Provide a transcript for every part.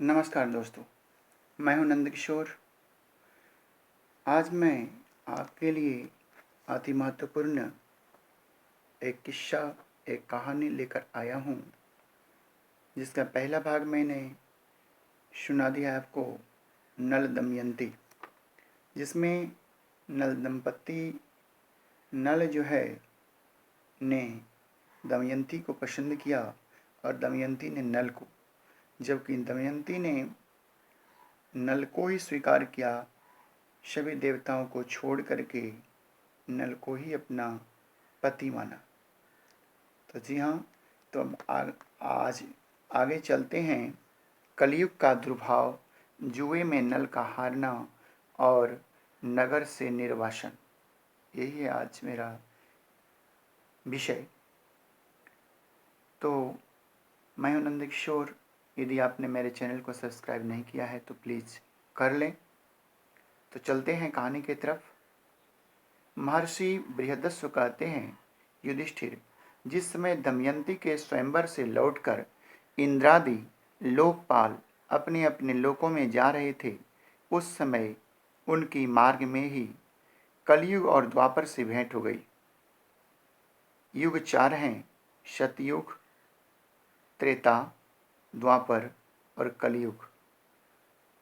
नमस्कार दोस्तों, मैं हूं नंदकिशोर। आज मैं आपके लिए अति महत्वपूर्ण एक किस्सा, एक कहानी लेकर आया हूं, जिसका पहला भाग मैंने सुना दिया आपको, नल दमयंती, जिसमें नल दंपत्ति, नल जो है ने दमयंती को पसंद किया और दमयंती ने नल को, जबकि दमयंती ने नल को ही स्वीकार किया, सभी देवताओं को छोड़ करके नल को ही अपना पति माना। तो जी हाँ, तो अब आज आगे चलते हैं। कलयुग का दुर्भाव, जुए में नल का हारना और नगर से निर्वासन, यही है आज मेरा विषय। तो मैं हूं नंदकिशोर। यदि आपने मेरे चैनल को सब्सक्राइब नहीं किया है तो प्लीज़ कर लें। तो चलते हैं कहानी की तरफ। महर्षि बृहदस्व कहते हैं, युधिष्ठिर, जिस समय दमयंती के स्वयंवर से लौटकर इंद्रादि लोकपाल अपने अपने लोकों में जा रहे थे, उस समय उनकी मार्ग में ही कलयुग और द्वापर से भेंट हो गई। युग चार हैं, सतयुग, त्रेता, द्वापर और कलयुग।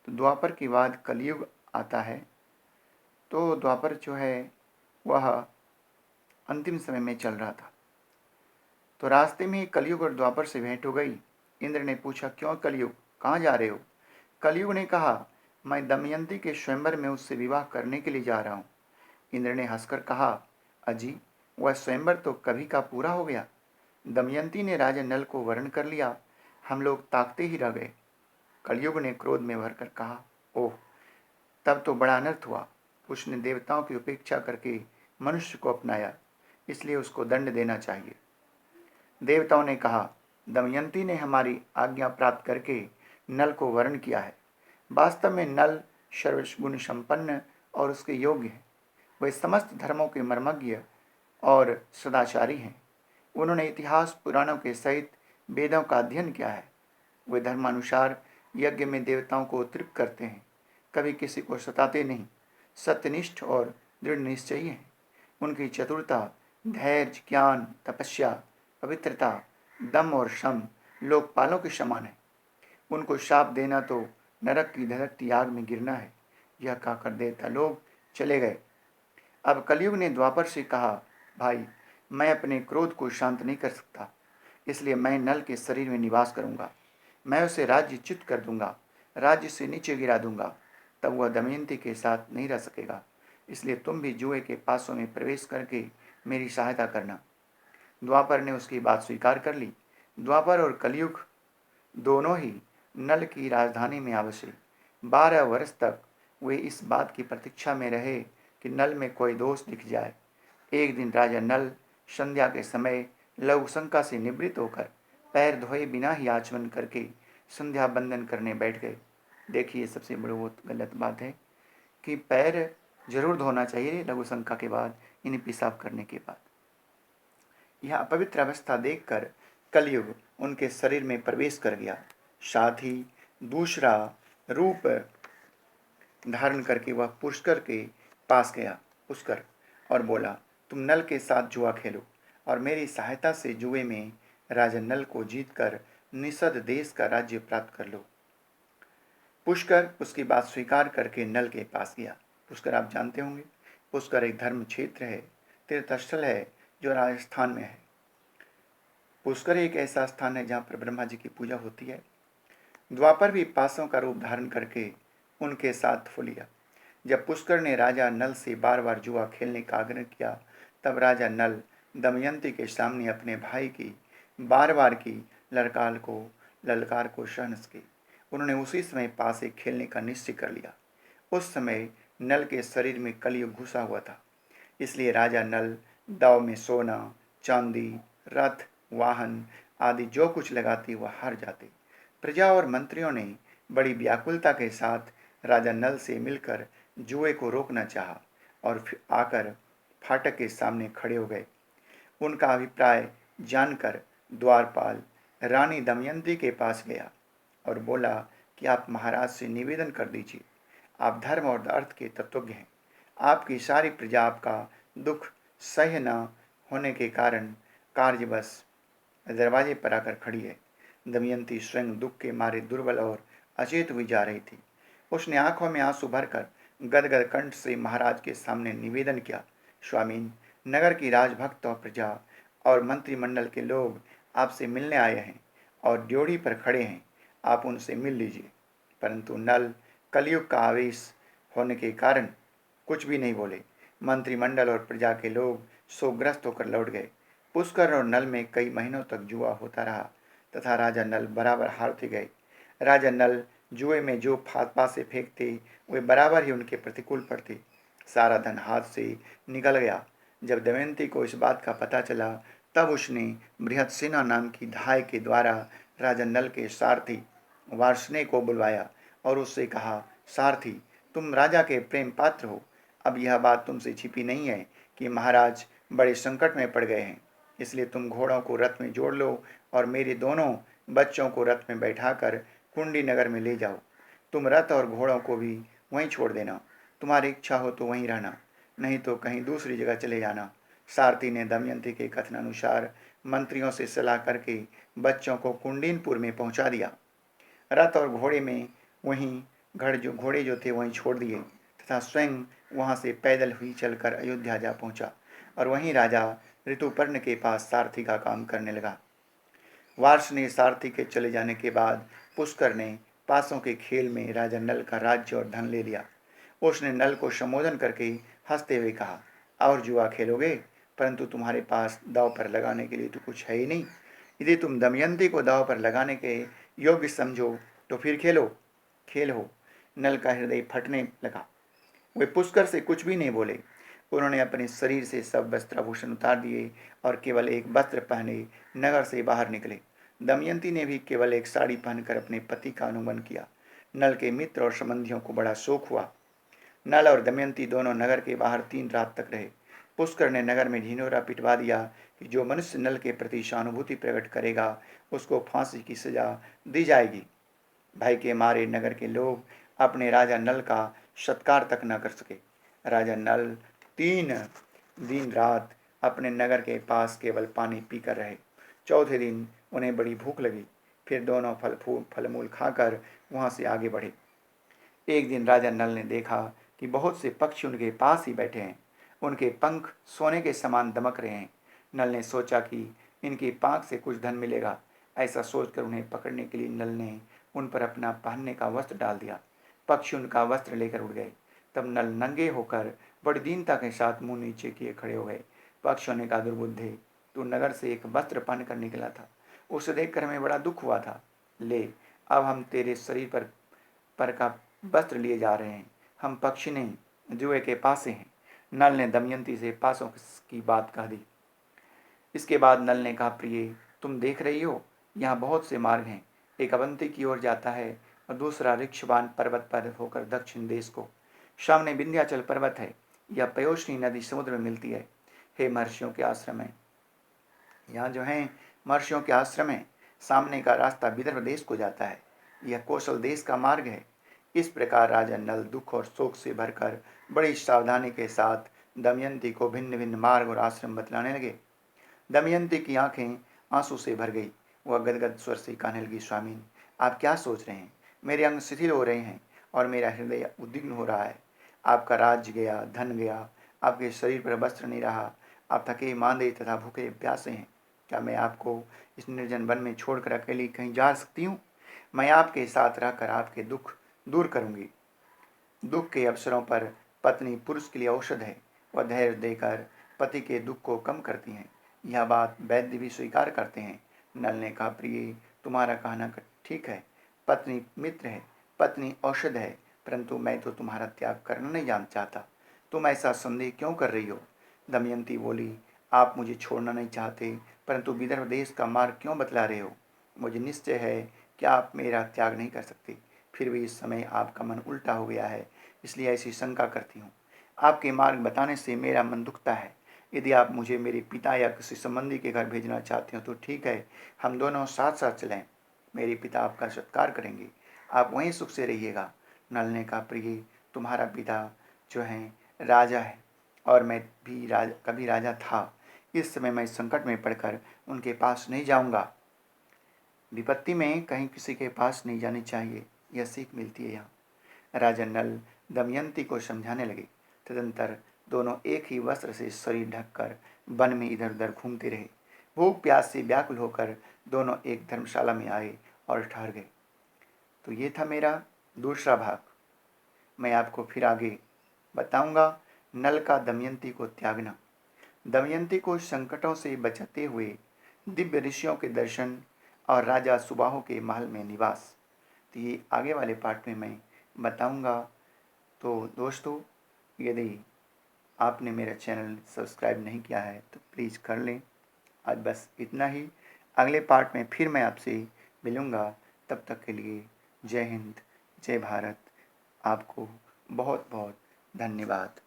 तो द्वापर के बाद कलयुग आता है। तो द्वापर जो है वह अंतिम समय में चल रहा था। तो रास्ते में ही कलयुग और द्वापर से भेंट हो गई। इंद्र ने पूछा, क्यों कलयुग, कहाँ जा रहे हो? कलयुग ने कहा, मैं दमयंती के स्वयंवर में उससे विवाह करने के लिए जा रहा हूँ। इंद्र ने हंसकर कहा, अजी, वह स्वयंवर तो कभी का पूरा हो गया। दमयंती ने राजा नल को वर्ण कर लिया, हम लोग ताकते ही रह गए। कलयुग ने क्रोध में भरकर कहा, ओह, तब तो बड़ा अनर्थ हुआ। उसने देवताओं की उपेक्षा करके मनुष्य को अपनाया, इसलिए उसको दंड देना चाहिए। देवताओं ने कहा, दमयंती ने हमारी आज्ञा प्राप्त करके नल को वर्ण किया है। वास्तव में नल सर्वगुण संपन्न और उसके योग्य है। वे समस्त धर्मों के मर्मज्ञ और सदाचारी हैं। उन्होंने इतिहास पुराणों के सहित वेदों का अध्ययन किया है। वे धर्मानुसार यज्ञ में देवताओं को तृप्त करते हैं, कभी किसी को सताते नहीं, सत्यनिष्ठ और दृढ़ निश्चयी हैं। उनकी चतुरता, धैर्य, ज्ञान, तपस्या, पवित्रता, दम और शम लोकपालों के समान है। उनको शाप देना तो नरक की धधकती आग में गिरना है। यह कहकर देवता लोग चले गए। अब कलयुग ने द्वापर से कहा, भाई, मैं अपने क्रोध को शांत नहीं कर सकता, इसलिए मैं नल के शरीर में निवास करूंगा। मैं उसे राज्य च्युत कर दूंगा, राज्य से नीचे गिरा दूंगा। तब वह दमयंती के साथ नहीं रह सकेगा। इसलिए तुम भी जुए के पासों में प्रवेश करके मेरी सहायता करना। द्वापर ने उसकी बात स्वीकार कर ली। द्वापर और कलयुग दोनों ही नल की राजधानी में आबसे। 12 वर्ष तक वे इस बात की प्रतीक्षा में रहे कि नल में कोई दोष दिख जाए। एक दिन राजा नल संध्या के समय लघुशंका से निवृत्त होकर पैर धोए बिना ही आचमन करके संध्या बंदन करने बैठ गए। देखिए, सबसे बड़ी बहुत गलत बात है कि पैर जरूर धोना चाहिए लघुशंका के बाद, इन्हें पेशाब करने के बाद। यह अपवित्र अवस्था देखकर कलयुग उनके शरीर में प्रवेश कर गया। साथ ही दूसरा रूप धारण करके वह पुष्कर के पास गया, पुष्कर, और बोला, तुम नल के साथ जुआ खेलो और मेरी सहायता से जुए में राजा नल को जीतकर निषद देश का राज्य प्राप्त कर लो। पुष्कर उसकी बात स्वीकार करके नल के पास गया। पुष्कर आप जानते होंगे, पुष्कर एक धर्म क्षेत्र है, तीर्थस्थल है जो राजस्थान में है। पुष्कर एक ऐसा स्थान है जहाँ पर ब्रह्मा जी की पूजा होती है। द्वापर भी पासों का रूप धारण करके उनके साथ फुलिया। जब पुष्कर ने राजा नल से बार बार जुआ खेलने का आग्रह किया, तब राजा नल दमयंती के सामने अपने भाई की बार बार की ललकार को सहन की। उन्होंने उसी समय पासे खेलने का निश्चय कर लिया। उस समय नल के शरीर में कलयुग घुसा हुआ था, इसलिए राजा नल दाव में सोना, चांदी, रथ, वाहन आदि जो कुछ लगाते वह हार जाते। प्रजा और मंत्रियों ने बड़ी व्याकुलता के साथ राजा नल से मिलकर जुए को रोकना चाहा और फिर आकर फाटक के सामने खड़े हो गए। उनका अभिप्राय जानकर द्वारपाल रानी दमयंती के पास गया और बोला कि आप महाराज से निवेदन कर दीजिए। आप धर्म और अर्थ के तत्वज्ञ हैं। आपकी सारी प्रजा आपका दुख सह्य न होने के कारण कार्यवश दरवाजे पर आकर खड़ी है। दमयंती स्वयं दुख के मारे दुर्बल और अचेत हुई जा रही थी। उसने आंखों में आंसू भरकर गदगद कंठ से महाराज के सामने निवेदन किया, स्वामीन, नगर की राजभक्त और प्रजा और मंत्रिमंडल के लोग आपसे मिलने आए हैं और ड्योढ़ी पर खड़े हैं। आप उनसे मिल लीजिए। परंतु नल कलयुग का आवेश होने के कारण कुछ भी नहीं बोले। मंत्रिमंडल और प्रजा के लोग शोकग्रस्त होकर लौट गए। पुष्कर और नल में कई महीनों तक जुआ होता रहा तथा राजा नल बराबर हारते गए। राजा नल जुए में जो पासे फेंकते वे बराबर ही उनके प्रतिकूल पड़ते। सारा धन हाथ से निकल गया। जब दमयंती को इस बात का पता चला तब उसने बृहत्सेना नाम की धाय के द्वारा राजा नल के सारथी वार्ष्णेय को बुलवाया और उससे कहा, सारथी, तुम राजा के प्रेम पात्र हो। अब यह बात तुमसे छिपी नहीं है कि महाराज बड़े संकट में पड़ गए हैं, इसलिए तुम घोड़ों को रथ में जोड़ लो और मेरे दोनों बच्चों को रथ में बैठाकर कुंडी नगर में ले जाओ। तुम रथ और घोड़ों को भी वहीं छोड़ देना। तुम्हारी इच्छा हो तो वहीं रहना, नहीं तो कहीं दूसरी जगह चले जाना। सारथी ने दमयंती के कथनानुसार मंत्रियों से सलाह करके बच्चों को कुंडीनपुर में पहुंचा दिया। रथ और घोड़े जो थे वहीं छोड़ दिए तथा स्वयं वहां से पैदल ही चलकर अयोध्या जा पहुंचा और वहीं राजा ऋतुपर्ण के पास सारथी का काम करने लगा। वार्ष ने सारथी के चले जाने के बाद पुष्कर ने पासों के खेल में राजा नल का राज्य और धन ले लिया। उसने नल को संबोधन करके हंसते हुए कहा, और जुआ खेलोगे, परंतु तुम्हारे पास दांव पर लगाने के लिए तो कुछ है ही नहीं। यदि तुम दमयंती को दांव पर लगाने के योग्य समझो तो फिर खेल हो। नल का हृदय फटने लगा। वे पुष्कर से कुछ भी नहीं बोले। उन्होंने अपने शरीर से सब वस्त्राभूषण उतार दिए और केवल एक वस्त्र पहने नगर से बाहर निकले। दमयंती ने भी केवल एक साड़ी पहनकर अपने पति का अनुगमन किया। नल के मित्र और संबंधियों को बड़ा शोक हुआ। नल और दमयंती दोनों नगर के बाहर 3 रात तक रहे। पुष्कर ने नगर में ढिंढोरा पिटवा दिया कि जो मनुष्य नल के प्रति सहानुभूति प्रकट करेगा उसको फांसी की सजा दी जाएगी। भय के मारे नगर के लोग अपने राजा नल का सत्कार तक न कर सके। राजा नल 3 दिन रात अपने नगर के पास केवल पानी पीकर रहे। चौथे दिन उन्हें बड़ी भूख लगी। फिर दोनों फल मूल खाकर वहां से आगे बढ़े। एक दिन राजा नल ने देखा कि बहुत से पक्षी उनके पास ही बैठे हैं। उनके पंख सोने के समान दमक रहे हैं। नल ने सोचा कि इनकी पाँख से कुछ धन मिलेगा। ऐसा सोचकर उन्हें पकड़ने के लिए नल ने उन पर अपना पहनने का वस्त्र डाल दिया। पक्षी उनका वस्त्र लेकर उड़ गए। तब नल नंगे होकर बड़ी दीनता के साथ मुंह नीचे किए खड़े हो गए। पक्षियों ने कहा, दुर्बुद्धे, तू नगर से एक वस्त्र पहनकर निकला था, उसे देखकर हमें बड़ा दुख हुआ था। ले, अब हम तेरे शरीर पर का वस्त्र लिए जा रहे हैं। हम पक्षी नहीं, जुए के पासे हैं। नल ने दमयंती से पासों की बात कह दी। इसके बाद नल ने कहा, प्रिय, तुम देख रही हो, यहाँ बहुत से मार्ग हैं। एक अवंती की ओर जाता है और दूसरा ऋक्षवान पर्वत पर होकर दक्षिण देश को। सामने विंध्याचल पर्वत है। यह पयोष्णी नदी समुद्र में मिलती है। हे महर्षियों के आश्रम है, यहाँ जो है महर्षियों के आश्रम है। सामने का रास्ता विदर्भ देश को जाता है। यह कौशल देश का मार्ग है। इस प्रकार राजा नल दुख और शोक से भरकर बड़ी सावधानी के साथ दमयंती को भिन्न भिन्न मार्ग और आश्रम बतलाने लगे। दमयंती की आंखें आंसू से भर गई। वह गदगद स्वर से कहने लगी, स्वामीन, आप क्या सोच रहे हैं? मेरे अंग शिथिल हो रहे हैं और मेरा हृदय उद्विग्न हो रहा है। आपका राज्य गया, धन गया, आपके शरीर पर वस्त्र नहीं रहा। आप थके मांदे तथा भूखे प्यासे हैं। क्या मैं आपको इस निर्जन वन में छोड़कर अकेली कहीं जा सकती हूँ? मैं आपके साथ रहकर आपके दुख दूर करूँगी। दुख के अवसरों पर पत्नी पुरुष के लिए औषध है। वह धैर्य देकर पति के दुख को कम करती हैं। यह बात वैद्य भी स्वीकार करते हैं। नल ने कहा, प्रिय, तुम्हारा कहना ठीक है। पत्नी मित्र है, पत्नी औषध है, परंतु मैं तो तुम्हारा त्याग करना नहीं जान चाहता। तुम ऐसा संदेह क्यों कर रही हो? दमयंती बोली, आप मुझे छोड़ना नहीं चाहते, परंतु विदर्भ देश का मार्ग क्यों बतला रहे हो? मुझे निश्चय है कि आप मेरा त्याग नहीं कर सकते। फिर भी इस समय आपका मन उल्टा हो गया है, इसलिए ऐसी शंका करती हूँ। आपके मार्ग बताने से मेरा मन दुखता है। यदि आप मुझे मेरे पिता या किसी संबंधी के घर भेजना चाहते हो तो ठीक है, हम दोनों साथ साथ चलें। मेरे पिता आपका सत्कार करेंगे। आप वहीं सुख से रहिएगा। नल ने कहा, प्रिय, तुम्हारा पिता जो है राजा है और मैं भी कभी राजा था। इस समय मैं संकट में पड़कर उनके पास नहीं जाऊंगा। विपत्ति में कहीं किसी के पास नहीं जानी चाहिए, यह सीख मिलती है यहाँ। राजा नल दमयंती को समझाने लगे। तदंतर दोनों एक ही वस्त्र से शरीर ढककर वन में इधर उधर घूमते रहे। भूख प्यास से व्याकुल होकर दोनों एक धर्मशाला में आए और ठहर गए। तो ये था मेरा दूसरा भाग। मैं आपको फिर आगे बताऊंगा नल का दमयंती को त्यागना, दमयंती को संकटों से बचाते हुए दिव्य ऋषियों के दर्शन और राजा सुबाहु के महल में निवास। तो ये आगे वाले पार्ट में मैं बताऊंगा। तो दोस्तों, यदि आपने मेरा चैनल सब्सक्राइब नहीं किया है तो प्लीज़ कर लें। आज बस इतना ही। अगले पार्ट में फिर मैं आपसे मिलूँगा। तब तक के लिए जय हिंद, जय भारत। आपको बहुत बहुत धन्यवाद।